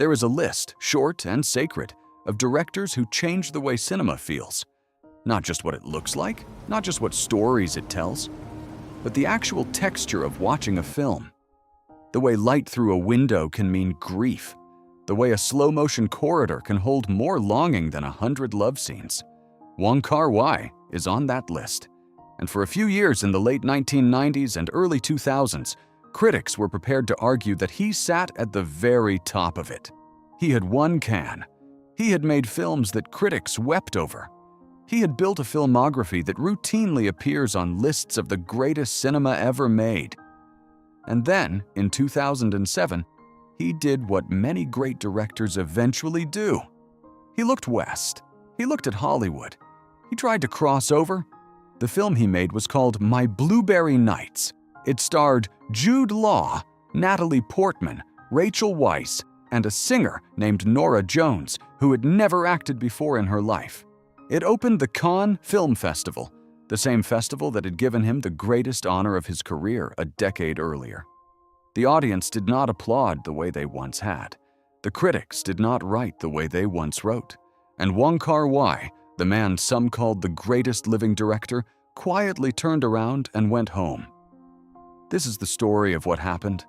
There is a list, short and sacred, of directors who changed the way cinema feels. Not just what it looks like, not just what stories it tells, but the actual texture of watching a film. The way light through a window can mean grief. The way a slow-motion corridor can hold more longing than 100 love scenes. Wong Kar-wai is on that list. And for a few years in the late 1990s and early 2000s, critics were prepared to argue that he sat at the very top of it. He had won Cannes. He had made films that critics wept over. He had built a filmography that routinely appears on lists of the greatest cinema ever made. And then, in 2007, he did what many great directors eventually do. He looked west. He looked at Hollywood. He tried to cross over. The film he made was called My Blueberry Nights. It starred Jude Law, Natalie Portman, Rachel Weisz, and a singer named Norah Jones, who had never acted before in her life. It opened the Cannes Film Festival, the same festival that had given him the greatest honor of his career a decade earlier. The audience did not applaud the way they once had. The critics did not write the way they once wrote. And Wong Kar-wai, the man some called the greatest living director, quietly turned around and went home. This is the story of what happened,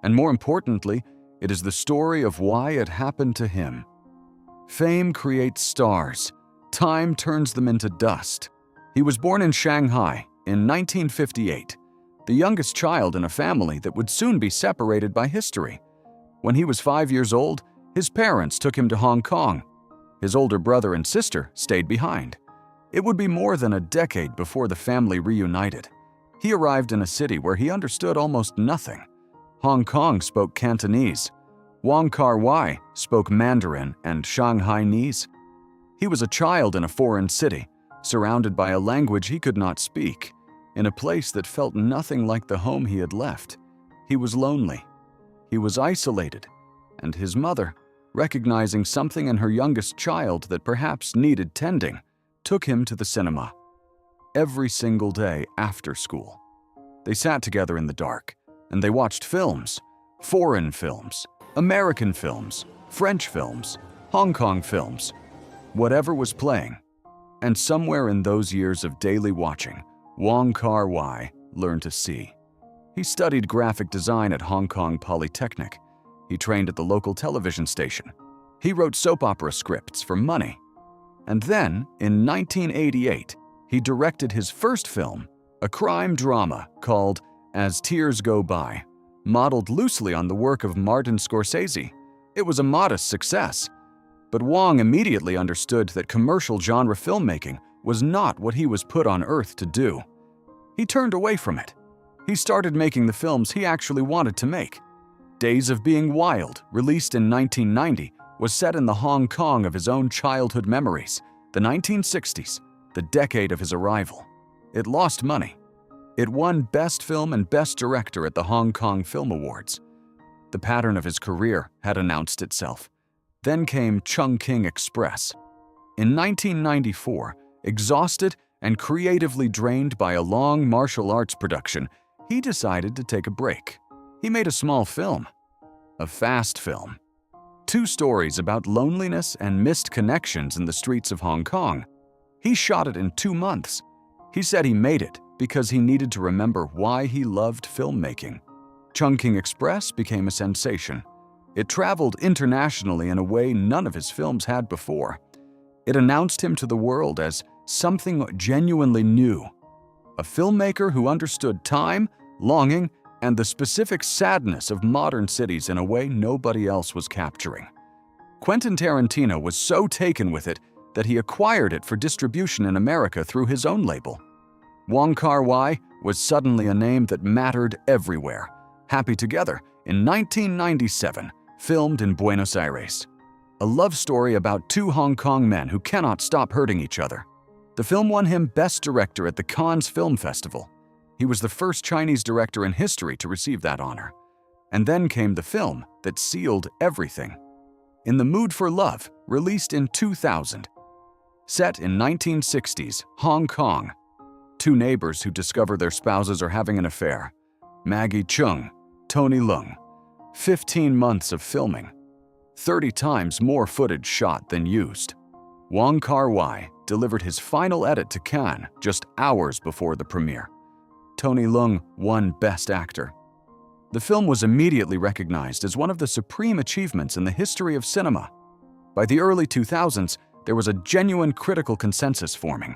and more importantly, it is the story of why it happened to him. Fame creates stars. Time turns them into dust. He was born in Shanghai in 1958, the youngest child in a family that would soon be separated by history. When he was 5 years old, his parents took him to Hong Kong. His older brother and sister stayed behind. It would be more than a decade before the family reunited. He arrived in a city where he understood almost nothing. Hong Kong spoke Cantonese. Wong Kar-wai spoke Mandarin and Shanghainese. He was a child in a foreign city, surrounded by a language he could not speak, in a place that felt nothing like the home he had left. He was lonely. He was isolated, and his mother, recognizing something in her youngest child that perhaps needed tending, took him to the cinema. Every single day after school. They sat together in the dark, and they watched films, foreign films, American films, French films, Hong Kong films, whatever was playing. And somewhere in those years of daily watching, Wong Kar-wai learned to see. He studied graphic design at Hong Kong Polytechnic. He trained at the local television station. He wrote soap opera scripts for money. And then, in 1988, he directed his first film, a crime drama called As Tears Go By, modeled loosely on the work of Martin Scorsese. It was a modest success. But Wong immediately understood that commercial genre filmmaking was not what he was put on earth to do. He turned away from it. He started making the films he actually wanted to make. Days of Being Wild, released in 1990, was set in the Hong Kong of his own childhood memories, the 1960s, the decade of his arrival. It lost money. It won Best Film and Best Director at the Hong Kong Film Awards. The pattern of his career had announced itself. Then came Chungking Express. In 1994, exhausted and creatively drained by a long martial arts production, he decided to take a break. He made a small film, a fast film. 2 stories about loneliness and missed connections in the streets of Hong Kong. He shot it in 2 months. He said he made it because he needed to remember why he loved filmmaking. Chungking Express became a sensation. It traveled internationally in a way none of his films had before. It announced him to the world as something genuinely new. A filmmaker who understood time, longing, and the specific sadness of modern cities in a way nobody else was capturing. Quentin Tarantino was so taken with it that he acquired it for distribution in America through his own label. Wong Kar-wai was suddenly a name that mattered everywhere. Happy Together, in 1997, filmed in Buenos Aires. A love story about 2 Hong Kong men who cannot stop hurting each other. The film won him Best Director at the Cannes Film Festival. He was the first Chinese director in history to receive that honor. And then came the film that sealed everything. In the Mood for Love, released in 2000. Set in 1960s, Hong Kong. 2 neighbors who discover their spouses are having an affair. Maggie Cheung, Tony Leung. 15 months of filming. 30 times more footage shot than used. Wong Kar-wai delivered his final edit to Cannes just hours before the premiere. Tony Leung won Best Actor. The film was immediately recognized as one of the supreme achievements in the history of cinema. By the early 2000s, there was a genuine critical consensus forming.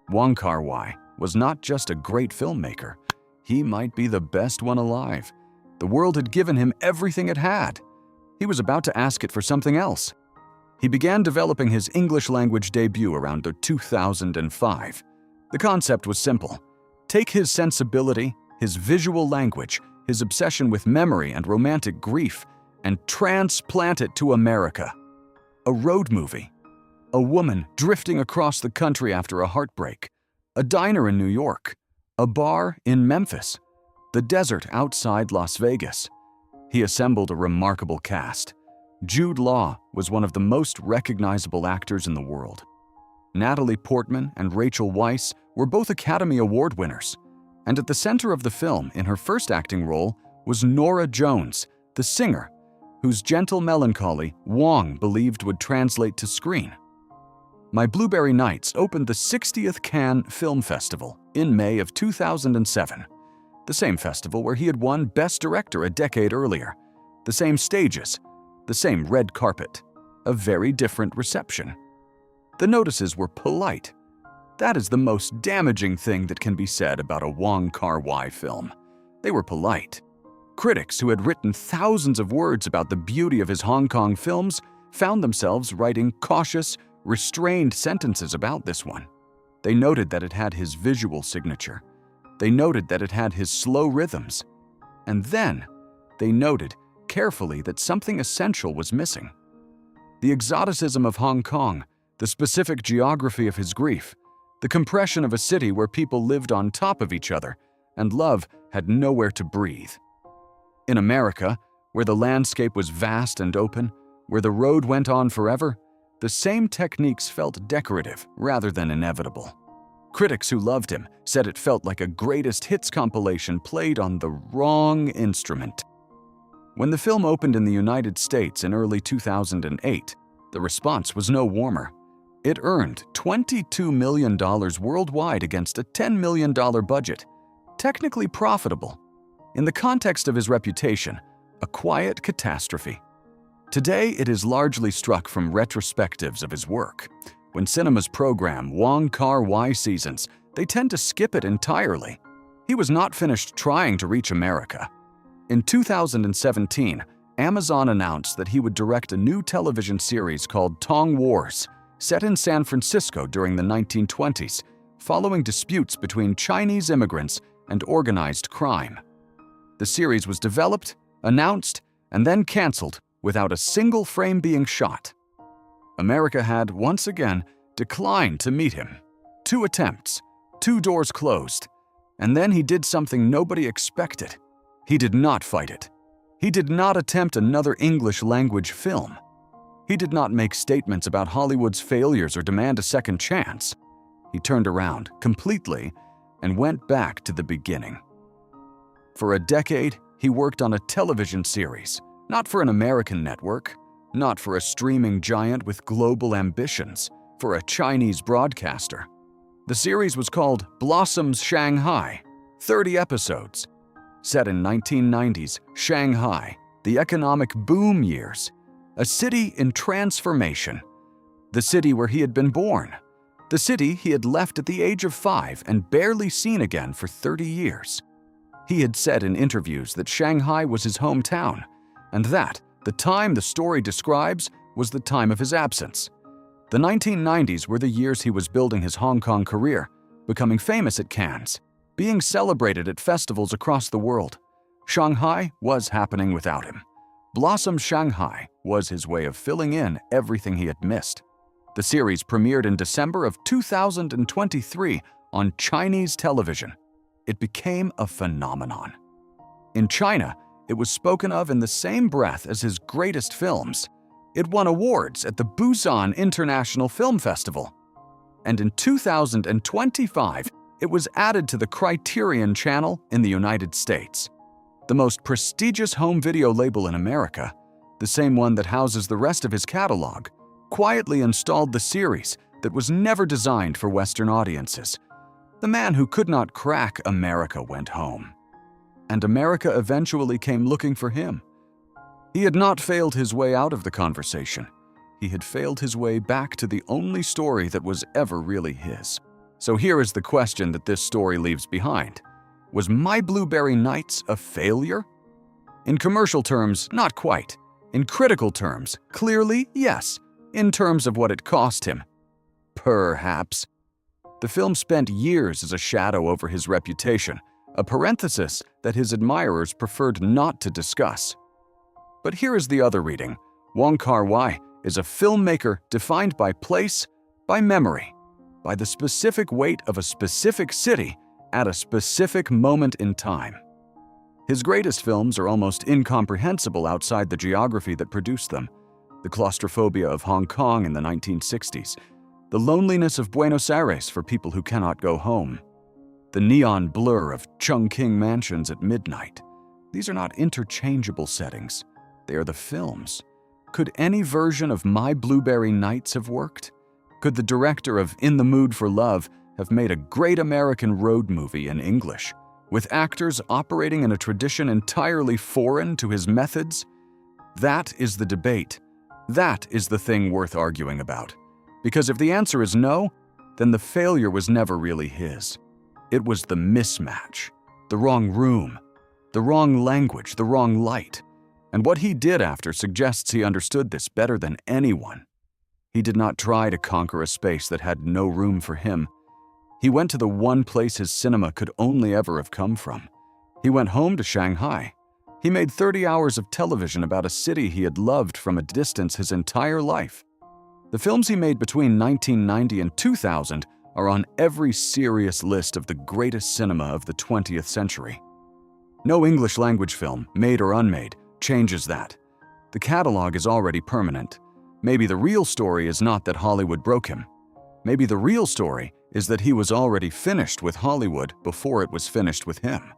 Wong Kar-wai was not just a great filmmaker, he might be the best one alive. The world had given him everything it had. He was about to ask it for something else. He began developing his English language debut around 2005. The concept was simple. Take his sensibility, his visual language, his obsession with memory and romantic grief, and transplant it to America. A road movie. A woman drifting across the country after a heartbreak. A diner in New York. A bar in Memphis. The desert outside Las Vegas. He assembled a remarkable cast. Jude Law was one of the most recognizable actors in the world. Natalie Portman and Rachel Weisz were both Academy Award winners. And at the center of the film, in her first acting role, was Norah Jones, the singer, whose gentle melancholy Wong believed would translate to screen. My Blueberry Nights opened the 60th Cannes Film Festival in May of 2007, the same festival where he had won Best Director a decade earlier, the same stages, the same red carpet, a very different reception. The notices were polite. That is the most damaging thing that can be said about a Wong Kar-wai film. They were polite. Critics who had written thousands of words about the beauty of his Hong Kong films found themselves writing cautious, restrained sentences about this one. They noted that it had his visual signature. They noted that it had his slow rhythms. And then they noted carefully that something essential was missing. The exoticism of Hong Kong, the specific geography of his grief, the compression of a city where people lived on top of each other and love had nowhere to breathe. In America, where the landscape was vast and open, where the road went on forever, the same techniques felt decorative rather than inevitable. Critics who loved him said it felt like a greatest hits compilation played on the wrong instrument. When the film opened in the United States in early 2008, the response was no warmer. It earned $22 million worldwide against a $10 million budget. Technically profitable. In the context of his reputation, a quiet catastrophe. Today, it is largely struck from retrospectives of his work. When cinemas program Wong Kar-wai seasons, they tend to skip it entirely. He was not finished trying to reach America. In 2017, Amazon announced that he would direct a new television series called Tong Wars, set in San Francisco during the 1920s, following disputes between Chinese immigrants and organized crime. The series was developed, announced, and then canceled without a single frame being shot. America had, once again, declined to meet him. 2 attempts, 2 doors closed, and then he did something nobody expected. He did not fight it. He did not attempt another English-language film. He did not make statements about Hollywood's failures or demand a second chance. He turned around completely and went back to the beginning. For a decade, he worked on a television series, not for an American network, not for a streaming giant with global ambitions, for a Chinese broadcaster. The series was called Blossoms Shanghai, 30 episodes. Set in 1990s Shanghai, the economic boom years, a city in transformation, the city where he had been born, the city he had left at the age of 5 and barely seen again for 30 years. He had said in interviews that Shanghai was his hometown, and that the time the story describes was the time of his absence. The 1990s were the years he was building his Hong Kong career, becoming famous at Cannes, being celebrated at festivals across the world. Shanghai was happening without him. Blossom Shanghai was his way of filling in everything he had missed. The series premiered in December of 2023 on Chinese television. It became a phenomenon. In China, it was spoken of in the same breath as his greatest films. It won awards at the Busan International Film Festival. And in 2025, it was added to the Criterion Channel in the United States. The most prestigious home video label in America, the same one that houses the rest of his catalog, quietly installed the series that was never designed for Western audiences. The man who could not crack America went home. And America eventually came looking for him. He had not failed his way out of the conversation. He had failed his way back to the only story that was ever really his. So here is the question that this story leaves behind. Was My Blueberry Nights a failure? In commercial terms, not quite. In critical terms, clearly, yes. In terms of what it cost him, perhaps. The film spent years as a shadow over his reputation, a parenthesis that his admirers preferred not to discuss. But here is the other reading. Wong Kar-wai is a filmmaker defined by place, by memory, by the specific weight of a specific city at a specific moment in time. His greatest films are almost incomprehensible outside the geography that produced them. The claustrophobia of Hong Kong in the 1960s, the loneliness of Buenos Aires for people who cannot go home, the neon blur of Chungking mansions at midnight. These are not interchangeable settings. They are the films. Could any version of My Blueberry Nights have worked? Could the director of In the Mood for Love have made a great American road movie in English, with actors operating in a tradition entirely foreign to his methods? That is the debate. That is the thing worth arguing about. Because if the answer is no, then the failure was never really his. It was the mismatch, the wrong room, the wrong language, the wrong light. And what he did after suggests he understood this better than anyone. He did not try to conquer a space that had no room for him. He went to the one place his cinema could only ever have come from. He went home to Shanghai. He made 30 hours of television about a city he had loved from a distance his entire life. The films he made between 1990 and 2000 are on every serious list of the greatest cinema of the 20th century. No English-language film, made or unmade, changes that. The catalog is already permanent. Maybe the real story is not that Hollywood broke him. Maybe the real story is that he was already finished with Hollywood before it was finished with him.